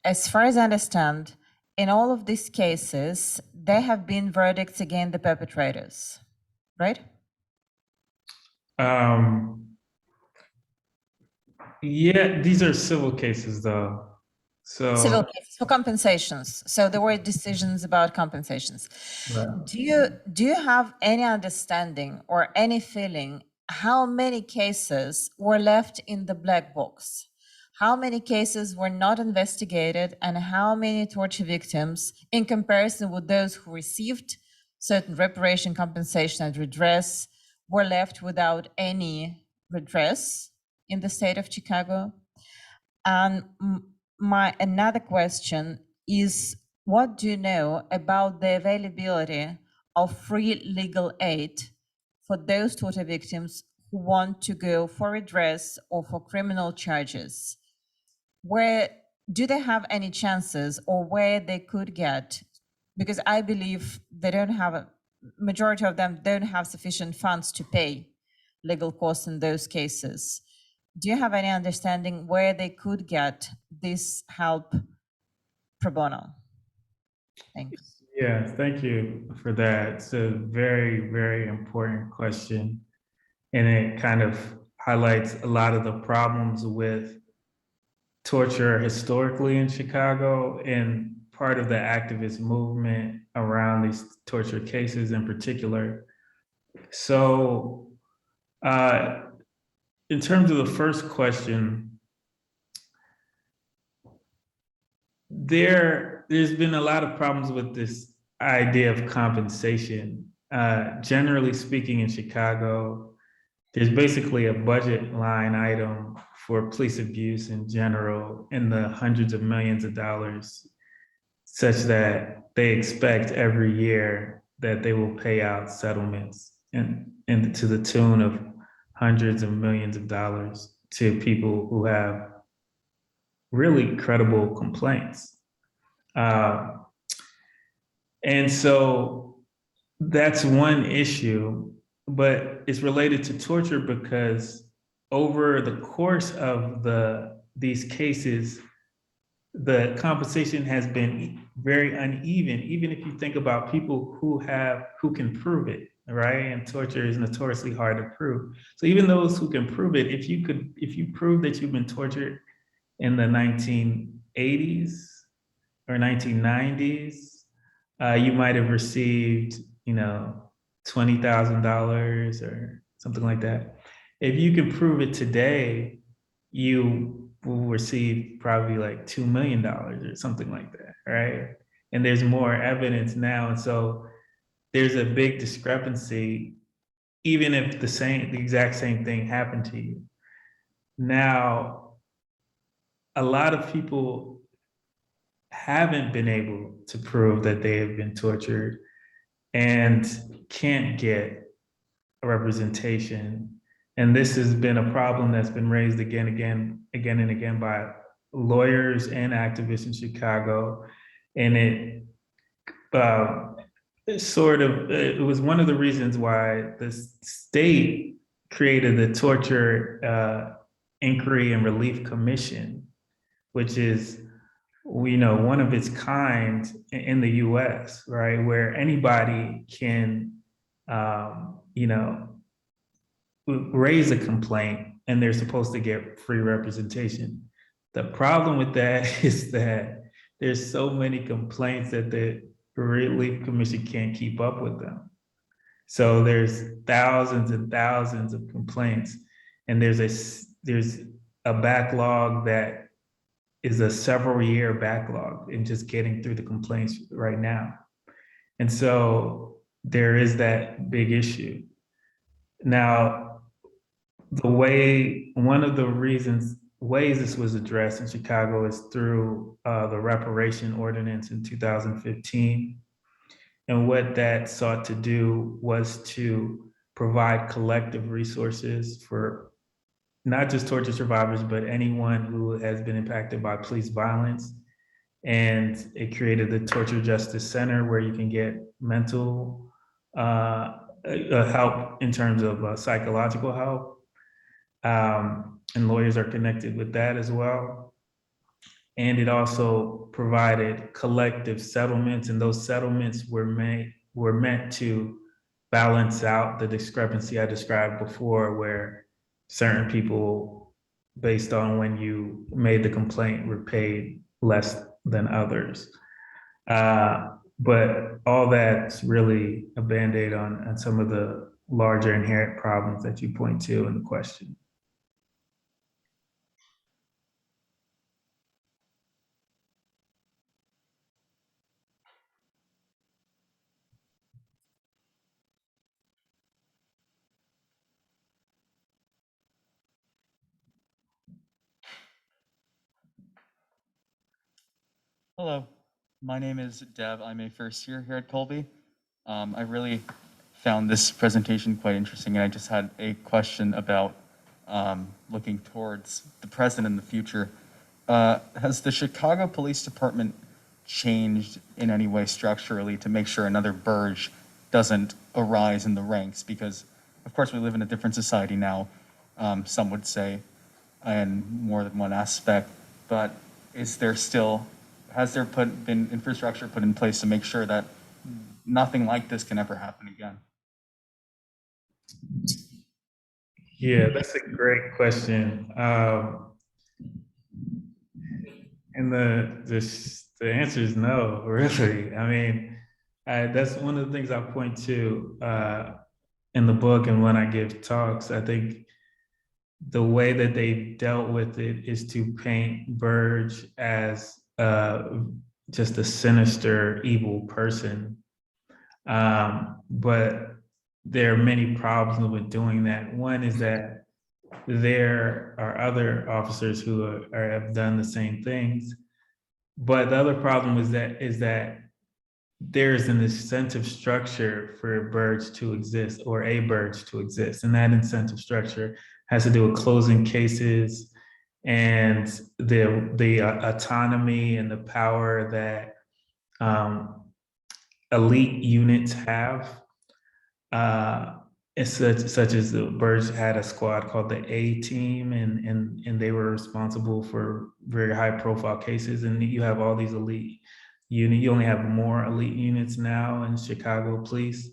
as far as I understand, in all of these cases, there have been verdicts against the perpetrators, right? Yeah, these are civil cases though. So Civil cases for compensations. So there were decisions about compensations. right. Do you have any understanding or any feeling how many cases were left in the black box? How many cases were not investigated and how many torture victims in comparison with those who received certain reparation, compensation and redress were left without any redress in the state of Chicago? And my another question is, what do you know about the availability of free legal aid for those torture victims who want to go for redress or for criminal charges? Where do they have any chances or where they could get? Because I believe they don't have, majority of them don't have sufficient funds to pay legal costs in those cases. Do you have any understanding where they could get this help pro bono? Thanks. Yeah, thank you for that. It's a very, very important question. And it kind of highlights a lot of the problems with torture historically in Chicago and part of the activist movement around these torture cases in particular. So in terms of the first question, there's been a lot of problems with this idea of compensation. Generally speaking, in Chicago, there's basically a budget line item for police abuse in general in the hundreds of millions of dollars, such that they expect every year that they will pay out settlements and to the tune of hundreds of millions of dollars to people who have really credible complaints. And so that's one issue, but it's related to torture because over the course of these cases, the compensation has been very uneven, even if you think about people who can prove it, right? And torture is notoriously hard to prove. So even those who can prove it, if you prove that you've been tortured in the 1980s or 1990s, you might have received, $20,000 or something like that. If you can prove it today, you will receive probably like $2 million or something like that, right? And there's more evidence now. And so there's a big discrepancy, even if the exact same thing happened to you. Now, a lot of people haven't been able to prove that they have been tortured and can't get a representation. And this has been a problem that's been raised again and again by lawyers and activists in Chicago. And Sort of, it was one of the reasons why the state created the Torture Inquiry and Relief Commission, which is, one of its kind in the US, right? Where anybody can, raise a complaint and they're supposed to get free representation. The problem with that is that there's so many complaints that the Relief Commission can't keep up with them. So there's thousands and thousands of complaints, and there's a backlog that is a several year backlog in just getting through the complaints right now. And so there is that big issue. Now, one of the ways this was addressed in Chicago is through the reparation ordinance in 2015. And what that sought to do was to provide collective resources for not just torture survivors, but anyone who has been impacted by police violence. And it created the Torture Justice Center, where you can get mental help in terms of psychological help. And lawyers are connected with that as well. And it also provided collective settlements, and those settlements were meant to balance out the discrepancy I described before, where certain people, based on when you made the complaint, were paid less than others. But all that's really a Band-Aid on some of the larger inherent problems that you point to in the question. Hello, my name is Dev. I'm a first year here at Colby. I really found this presentation quite interesting, and I just had a question about looking towards the present and the future. Has the Chicago Police Department changed in any way structurally to make sure another Burge doesn't arise in the ranks? Because, of course, we live in a different society now, some would say, in more than one aspect, but has there been infrastructure put in place to make sure that nothing like this can ever happen again? Yeah, that's a great question. And the answer is no, really. I mean, that's one of the things I point to in the book and when I give talks. I think the way that they dealt with it is to paint Burge as just a sinister, evil person. But there are many problems with doing that. One is that there are other officers who have done the same things. But the other problem is that there's an incentive structure for Burge to exist, or a Burge to exist. And that incentive structure has to do with closing cases and the autonomy and the power that elite units have. Such as the Burge had a squad called the A team, and they were responsible for very high profile cases. And you have all these elite units. You only have more elite units now in Chicago police.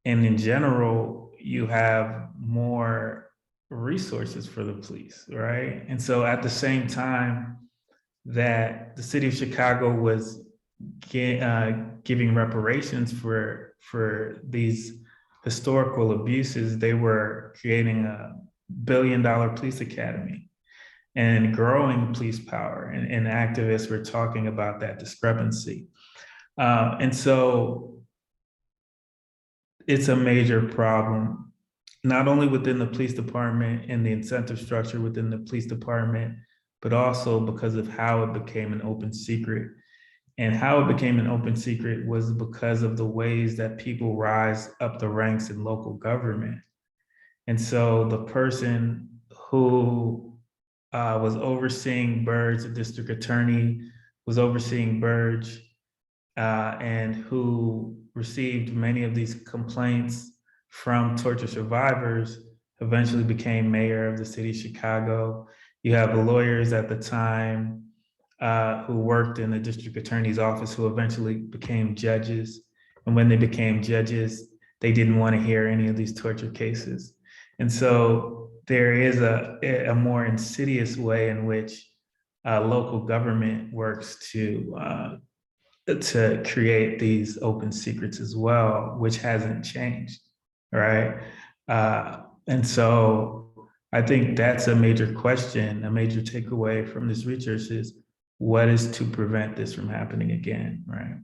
And in general, you have more resources for the police, right? And so at the same time that the city of Chicago was giving reparations for these historical abuses, they were creating a $1 billion police academy and growing police power. And activists were talking about that discrepancy. And so it's a major problem, not only within the police department and the incentive structure within the police department, but also because of how it became an open secret. And how it became an open secret was because of the ways that people rise up the ranks in local government. And so the person who was overseeing Burge, the district attorney was overseeing Burge, and who received many of these complaints from torture survivors eventually became mayor of the city of Chicago. You have the lawyers at the time who worked in the district attorney's office who eventually became judges. And when they became judges, they didn't want to hear any of these torture cases. And so there is a more insidious way in which local government works to create these open secrets as well, which hasn't changed, right? And so I think that's a major question, a major takeaway from this research is what is to prevent this from happening again, right?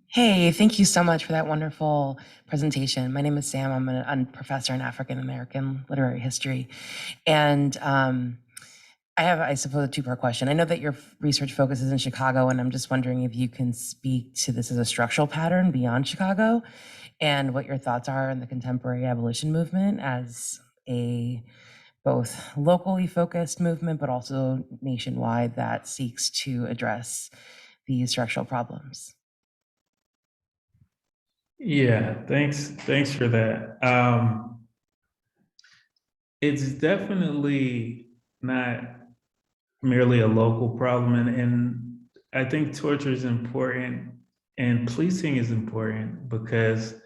Hey, thank you so much for that wonderful presentation. My name is Sam. I'm a professor in African American literary history. And I have, I suppose, a two-part question. I know that your research focuses in Chicago, and I'm just wondering if you can speak to this as a structural pattern beyond Chicago and what your thoughts are on the contemporary abolition movement as a both locally focused movement, but also nationwide that seeks to address these structural problems. Yeah, thanks for that. It's definitely not merely a local problem, and I think torture is important and policing is important because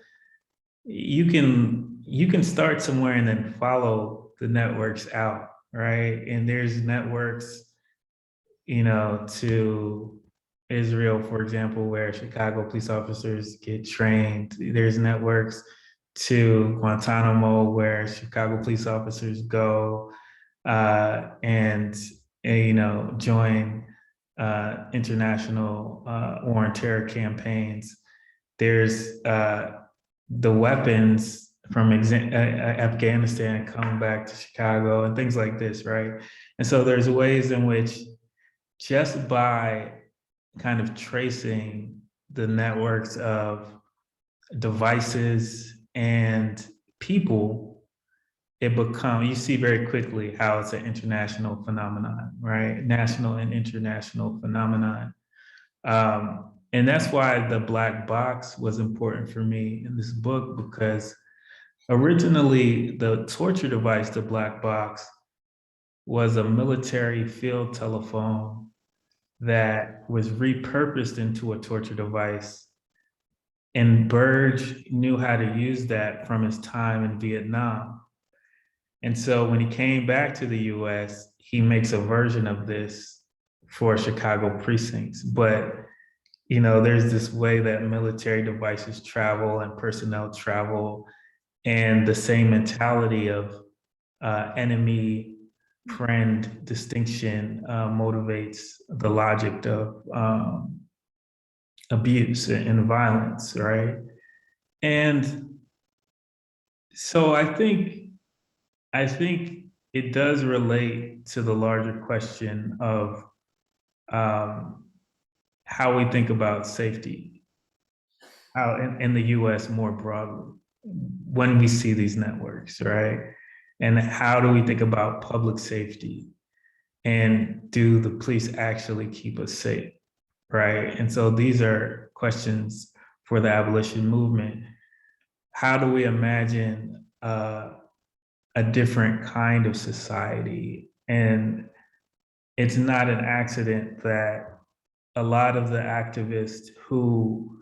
you can start somewhere and then follow the networks out, right? And there's networks, to Israel, for example, where Chicago police officers get trained. There's networks to Guantanamo where Chicago police officers go and join international war on terror campaigns. There's the weapons from Afghanistan coming back to Chicago and things like this, right? And so there's ways in which just by kind of tracing the networks of devices and people, you see very quickly how it's an international phenomenon, right? National and international phenomenon. And that's why the black box was important for me in this book, because originally the torture device, the black box, was a military field telephone that was repurposed into a torture device. And Burge knew how to use that from his time in Vietnam. And so when he came back to the US, he makes a version of this for Chicago precincts. But, there's this way that military devices travel and personnel travel, and the same mentality of enemy friend distinction motivates the logic of abuse and violence, right? And so I think it does relate to the larger question of how we think about safety in the US more broadly when we see these networks, right? And how do we think about public safety? And do the police actually keep us safe, right? And so these are questions for the abolition movement. How do we imagine a different kind of society? And it's not an accident that a lot of the activists who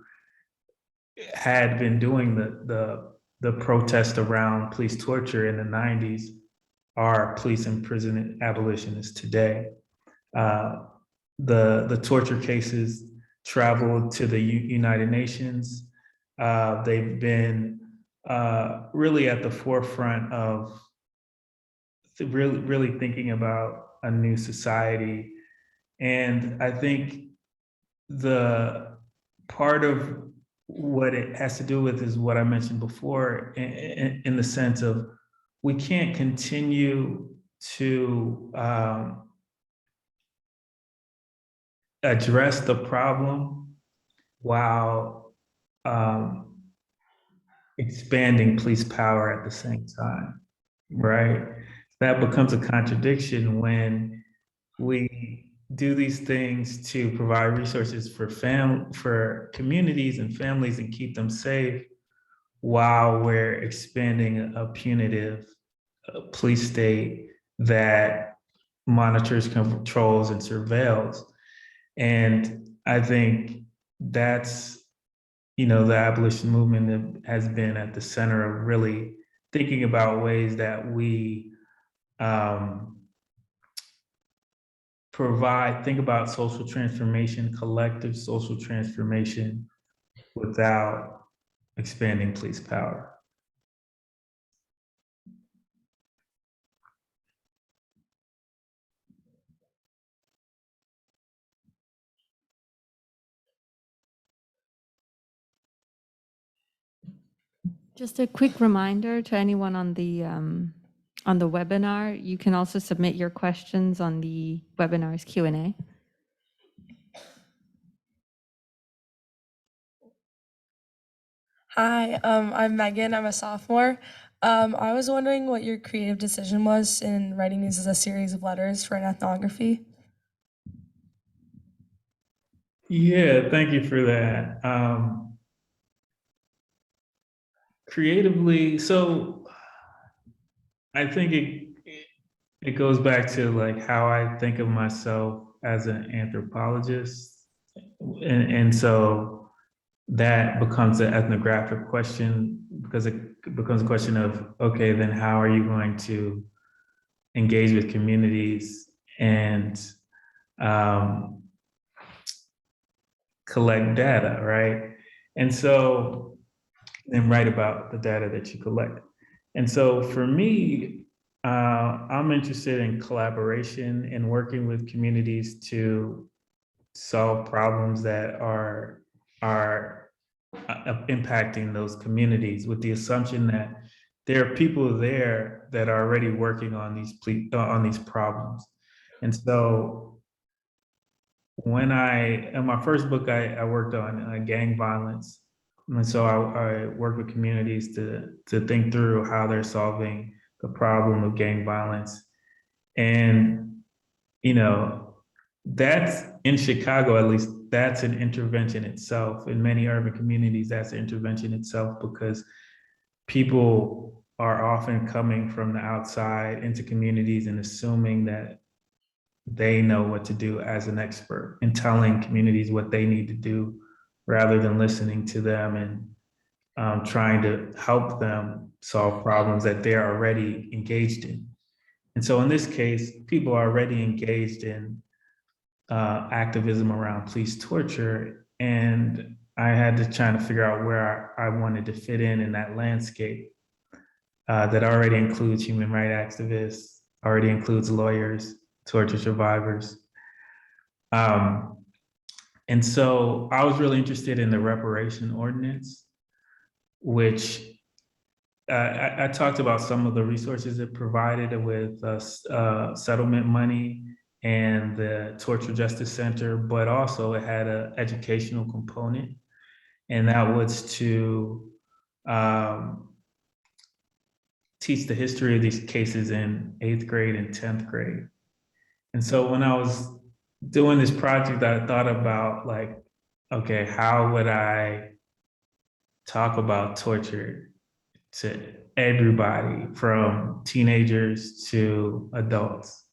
had been doing the protest around police torture in the 90s are police and prison abolitionists today. The torture cases traveled to the United Nations. They've been really at the forefront of really thinking about a new society. And I think the part of what it has to do with is what I mentioned before, in the sense of we can't continue to address the problem while expanding police power at the same time, right? That becomes a contradiction when we do these things to provide resources for communities and families and keep them safe while we're expanding a punitive police state that monitors, controls, and surveils. And I think that's, the abolition movement has been at the center of really thinking about ways that we think about social transformation, collective social transformation without expanding police power. Just a quick reminder to anyone on the webinar, you can also submit your questions on the webinar's Q&A. Hi, I'm Megan. I'm a sophomore. I was wondering what your creative decision was in writing these as a series of letters for an ethnography. Yeah, thank you for that. Creatively, so I think it goes back to like how I think of myself as an anthropologist, and so that becomes an ethnographic question because it becomes a question of, okay, then how are you going to engage with communities and collect data, right? And so, and write about the data that you collect. And so for me, I'm interested in collaboration and working with communities to solve problems that are impacting those communities, with the assumption that there are people there that are already working on these problems. And so when in my first book, I worked on gang violence. And so I work with communities to think through how they're solving the problem of gang violence. And, that's in Chicago, at least, that's an intervention itself. In many urban communities, that's an intervention itself, because people are often coming from the outside into communities and assuming that they know what to do as an expert, and telling communities what they need to do rather than listening to them and trying to help them solve problems that they're already engaged in. And so in this case, people are already engaged in activism around police torture, and I had to try to figure out where I wanted to fit in that landscape that already includes human rights activists, already includes lawyers, torture survivors. And so I was really interested in the reparation ordinance, which I talked about some of the resources it provided with settlement money and the Torture Justice Center, but also it had an educational component, and that was to teach the history of these cases in 8th grade and 10th grade. And so when I was doing this project, I thought about like, okay, how would I talk about torture to everybody from teenagers to adults?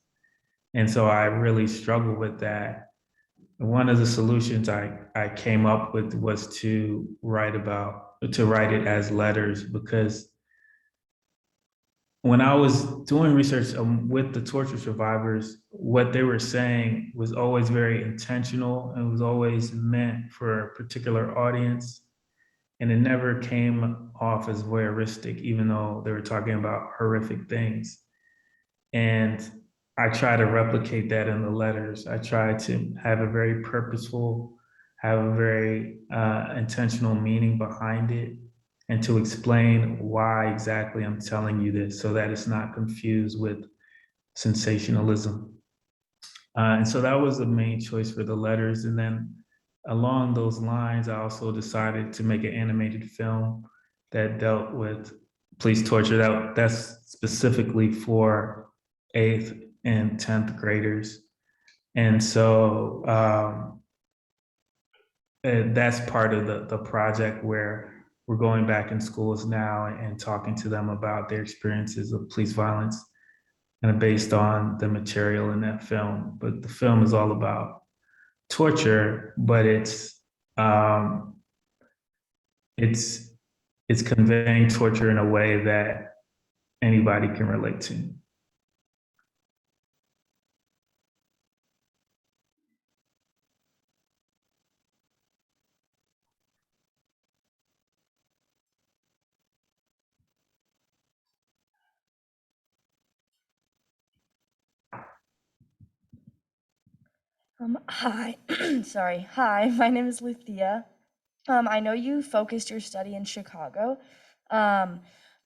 And so I really struggled with that. And one of the solutions I came up with was to write it as letters, because when I was doing research with the torture survivors, what they were saying was always very intentional and was always meant for a particular audience. And it never came off as voyeuristic, even though they were talking about horrific things. And I try to replicate that in the letters. I try to have a very purposeful, have a very intentional meaning behind it, and to explain why exactly I'm telling you this so that it's not confused with sensationalism. And so that was the main choice for the letters. And then along those lines, I also decided to make an animated film that dealt with police torture. That's specifically for 8th and 10th graders. And so that's part of the project where we're going back in schools now and talking to them about their experiences of police violence and based on the material in that film. But the film is all about torture, but it's conveying torture in a way that anybody can relate to. Hi, sorry. Hi, my name is Luthia. I know you focused your study in Chicago, but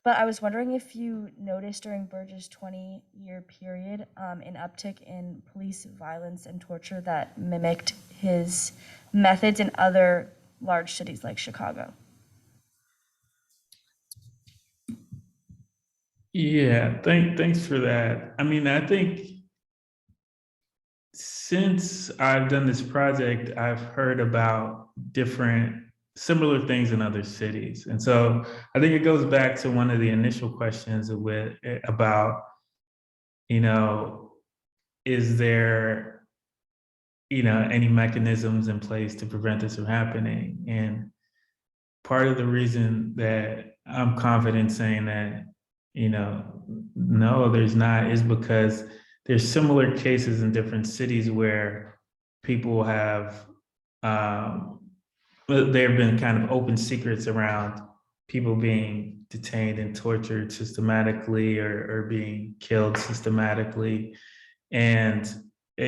I was wondering if you noticed during Burge's 20-year period an uptick in police violence and torture that mimicked his methods in other large cities like Chicago. Yeah, thanks for that. I mean, I think since I've done this project, I've heard about different similar things in other cities. And so I think it goes back to one of the initial questions about, is there, any mechanisms in place to prevent this from happening? And part of the reason that I'm confident saying that, no, there's not, is because there's similar cases in different cities where people have, there have been kind of open secrets around people being detained and tortured systematically or being killed systematically. And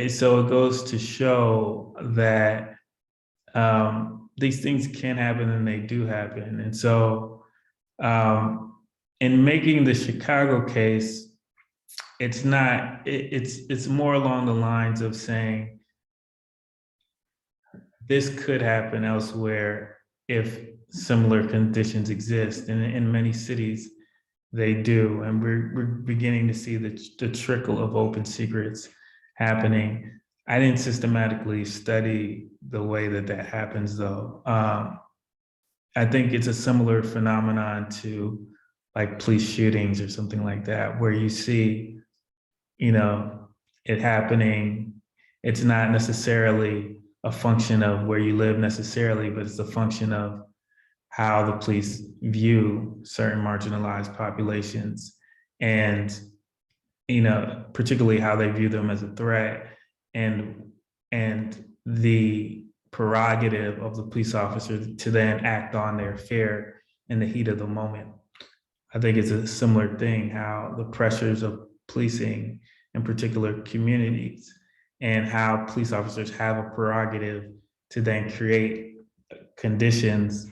so it goes to show that these things can happen and they do happen. And so in making the Chicago case, it's not, it's more along the lines of saying, this could happen elsewhere if similar conditions exist. And in many cities, they do. And we're beginning to see the trickle of open secrets happening. I didn't systematically study the way that happens, though. I think it's a similar phenomenon to like police shootings or something like that, where you see, it happening. It's not necessarily a function of where you live necessarily, but it's a function of how the police view certain marginalized populations and, particularly how they view them as a threat and the prerogative of the police officer to then act on their fear in the heat of the moment. I think it's a similar thing, how the pressures of policing in particular communities and how police officers have a prerogative to then create conditions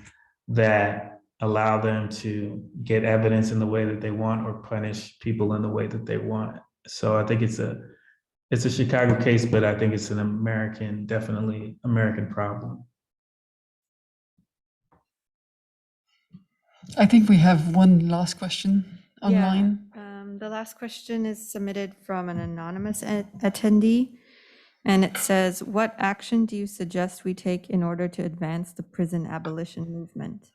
that allow them to get evidence in the way that they want or punish people in the way that they want. So I think it's a Chicago case, but I think it's an definitely American problem. I think we have one last question online. Yeah, the last question is submitted from an anonymous attendee. And it says, what action do you suggest we take in order to advance the prison abolition movement?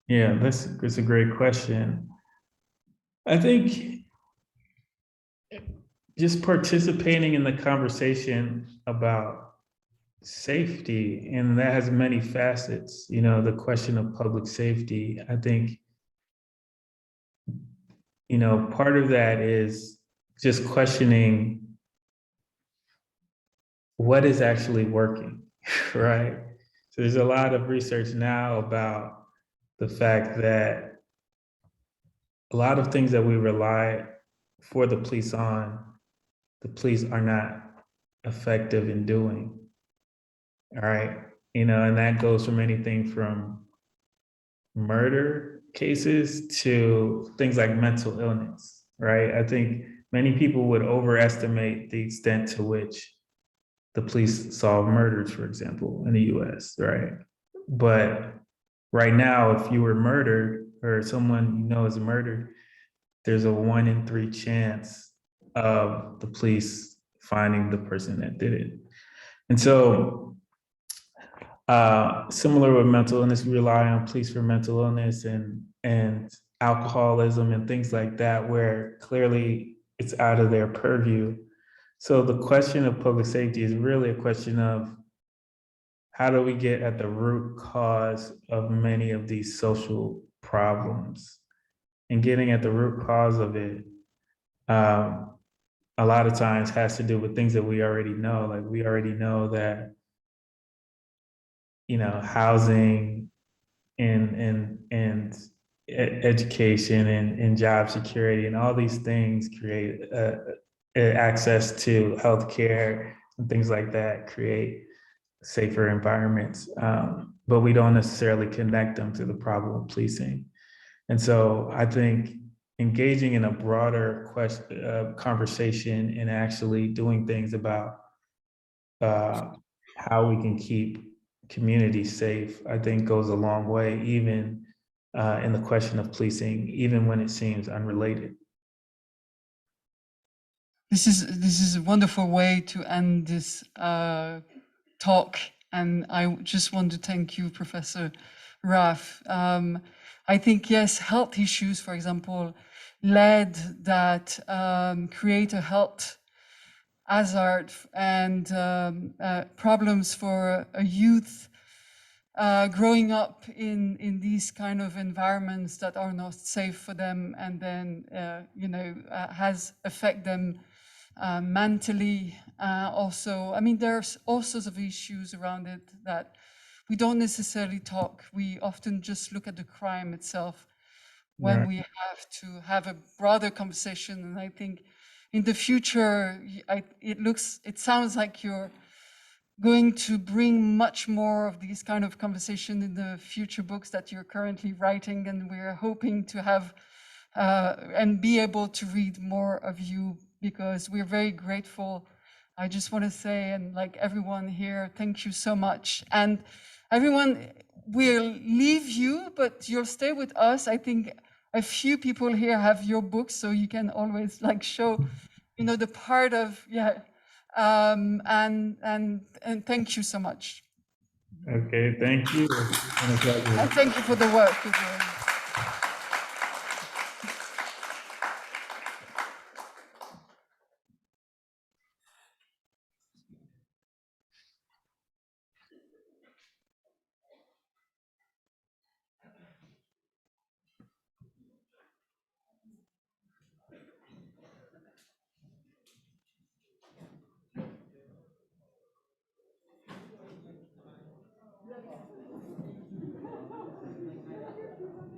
Yeah, that's a great question. I think just participating in the conversation about safety, and that has many facets, the question of public safety. I think, part of that is just questioning what is actually working, right? So there's a lot of research now about the fact that a lot of things that we rely for the police on, the police are not effective in doing, all right? And that goes from anything from murder cases to things like mental illness, right? I think many people would overestimate the extent to which the police solve murders, for example, in the US, right? But right now, if you were murdered or someone you know is murdered, there's a 1 in 3 chance of the police finding the person that did it. And so, similar with mental illness, we rely on police for mental illness and alcoholism and things like that, where clearly it's out of their purview. So the question of public safety is really a question of how do we get at the root cause of many of these social problems? And getting at the root cause of it, a lot of times has to do with things that we already know. Like we already know that, housing and education and job security and all these things create access to healthcare and things like that create safer environments, but we don't necessarily connect them to the problem of policing. And so I think engaging in a broader conversation and actually doing things about how we can keep communities safe, I think goes a long way, even in the question of policing, even when it seems unrelated. This is a wonderful way to end this talk, and I just want to thank you, Professor Raff. I think, yes, health issues, for example, led that create a health hazard and problems for a youth growing up in these kind of environments that are not safe for them, and then has affect them mentally. Also, I mean, there's all sorts of issues around it that we don't necessarily talk. We often just look at the crime itself when Right. we have to have a broader conversation. And I think in the future, it sounds like you're going to bring much more of these kind of conversation in the future books that you're currently writing, and we're hoping to have and be able to read more of you, because we're very grateful. I just want to say, and like everyone here, thank you so much. And everyone, we'll leave you, but you'll stay with us. I think a few people here have your books, so you can always like show, the part of, and thank you so much. Okay, thank you. It's been a pleasure. And thank you for the work as well.